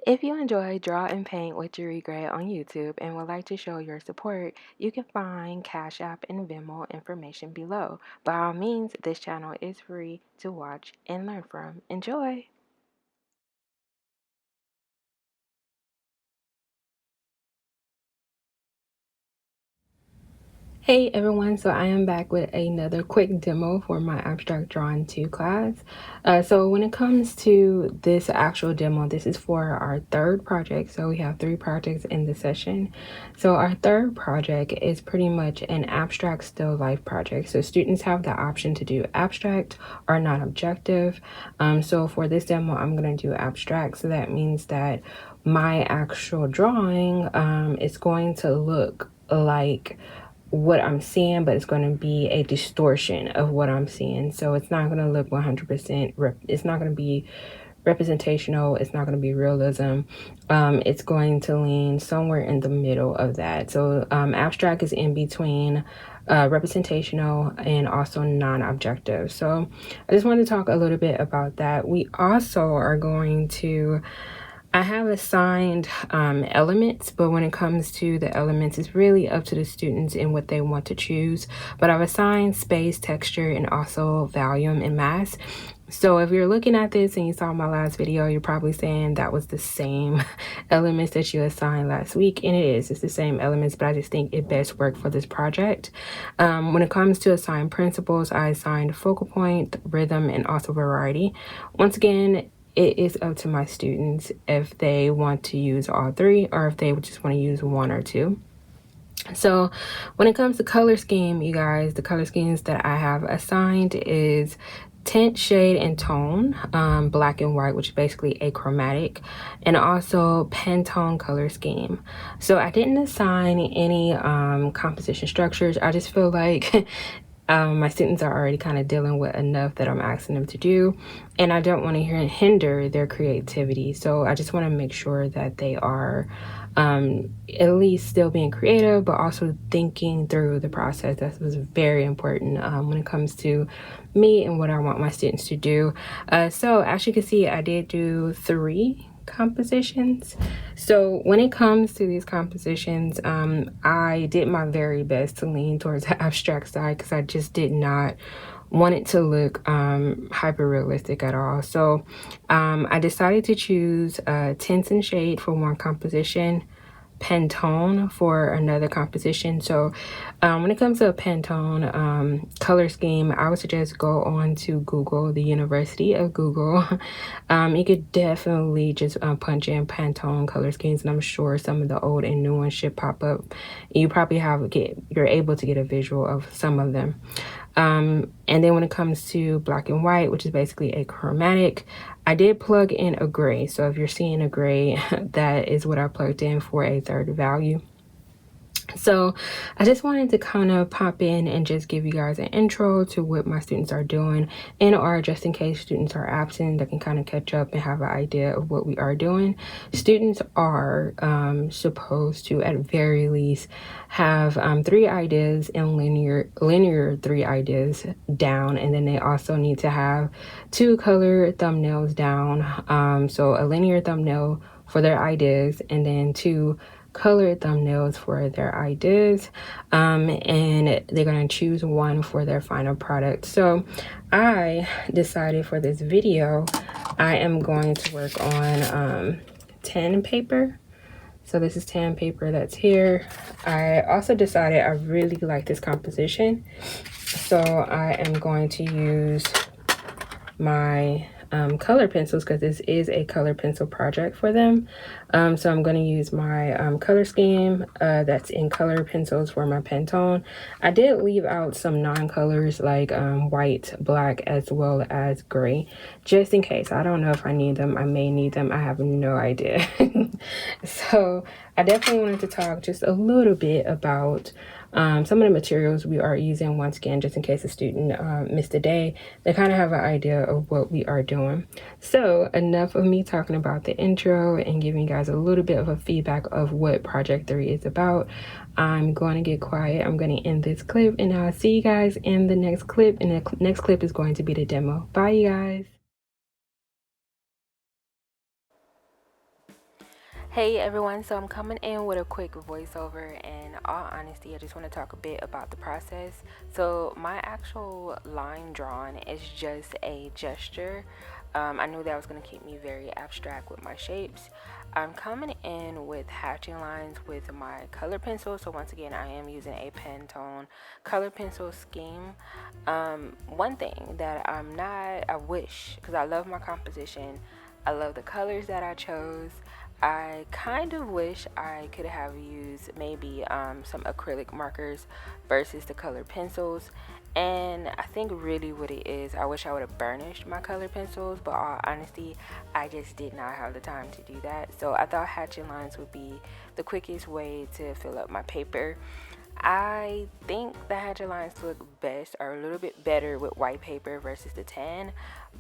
If you enjoy Draw and Paint What You Regret on YouTube and would like to show your support, you can find Cash App and Venmo information below. By all means, this channel is free to watch and learn from. Enjoy! Hey everyone, so I am back with another quick demo for my Abstract Drawing 2 class. So when it comes to this actual demo, this is for our third project. So we have 3 projects in the session. So our third project is pretty much an abstract still life project. So students have the option to do abstract or non-objective. So for this demo, I'm going to do abstract. So that means that my actual drawing is going to look like what I'm seeing, but it's going to be a distortion of what I'm seeing. So it's not going to look 100%, it's not going to be representational, it's not going to be realism. It's going to lean somewhere in the middle of that. So abstract is in between representational and also non-objective. So I just wanted to talk a little bit about that. We also are going to I have assigned elements, but when it comes to the elements, it's really up to the students and what they want to choose. But I've assigned space, texture, and also volume and mass. So if you're looking at this and you saw my last video, you're probably saying that was the same elements that you assigned last week. And it is, it's the same elements, but I just think it best worked for this project. When it comes to assigned principles, I assigned focal point, rhythm, and also variety. Once again, it is up to my students if they want to use all 3 or if they just want to use 1 or 2. So when it comes to color scheme, you guys, the color schemes that I have assigned is tint, shade, and tone, black and white, which is basically achromatic, and also Pantone color scheme. So I didn't assign any composition structures. I just feel like my students are already kind of dealing with enough that I'm asking them to do, and I don't want to hinder their creativity. So I just want to make sure that they are at least still being creative, but also thinking through the process. That was very important when it comes to me and what I want my students to do. So as you can see, I did do 3 compositions. So when it comes to these compositions, I did my very best to lean towards the abstract side because I just did not want it to look hyper realistic at all. So I decided to choose tints and shade for one composition, Pantone for another composition. So when it comes to a Pantone color scheme, I would suggest go on to Google, the University of Google. You could definitely just punch in Pantone color schemes, and I'm sure some of the old and new ones should pop up. You probably you're able to get a visual of some of them. And then when it comes to black and white, which is basically achromatic, I did plug in a gray. So if you're seeing a gray, that is what I plugged in for a third value. So I just wanted to kind of pop in and just give you guys an intro to what my students are doing, and or just in case students are absent, they can kind of catch up and have an idea of what we are doing. Students are supposed to, at very least, have 3 ideas in linear 3 ideas down, and then they also need to have 2 color thumbnails down. So a linear thumbnail for their ideas, and then 2 colored thumbnails for their ideas, and they're going to choose 1 for their final product. So I decided for this video I am going to work on tan paper. So this is tan paper that's here. I also decided I really like this composition, so I am going to use my color pencils because this is a color pencil project for them. So I'm going to use my color scheme that's in color pencils for my Pantone. I did leave out some non-colors like white, black, as well as gray, just in case. I don't know if I need them. I may need them. I have no idea. So I definitely wanted to talk just a little bit about some of the materials we are using, once again, just in case a student missed a day, they kind of have an idea of what we are doing. So enough of me talking about the intro and giving you guys a little bit of a feedback of what Project 3 is about. I'm going to get quiet. I'm going to end this clip, and I'll see you guys in the next clip. And the next clip is going to be the demo. Bye, you guys. Hey everyone, so I'm coming in with a quick voiceover, and in all honesty, I just want to talk a bit about the process. So my actual line drawn is just a gesture. I knew that was going to keep me very abstract with my shapes. I'm coming in with hatching lines with my color pencil. So once again, I am using a Pantone color pencil scheme. One thing that I wish, because I love my composition, I love the colors that I chose. I kind of wish I could have used maybe some acrylic markers versus the colored pencils. And I think really what it is, I wish I would have burnished my colored pencils, but all honesty, I just did not have the time to do that. So I thought hatching lines would be the quickest way to fill up my paper. I think the hatchet lines look best or a little bit better with white paper versus the tan,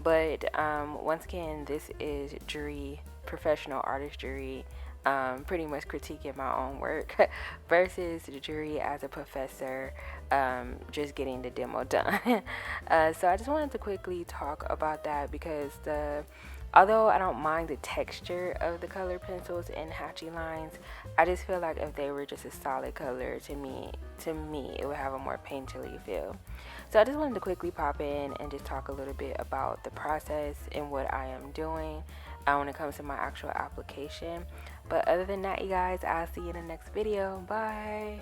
but once again, this is jury, professional artistry, pretty much critiquing my own work versus the jury as a professor, just getting the demo done. So I just wanted to quickly talk about that because although I don't mind the texture of the color pencils and hatchy lines, I just feel like if they were just a solid color, to me, it would have a more painterly feel. So I just wanted to quickly pop in and just talk a little bit about the process and what I am doing when it comes to my actual application. But other than that, you guys, I'll see you in the next video. Bye.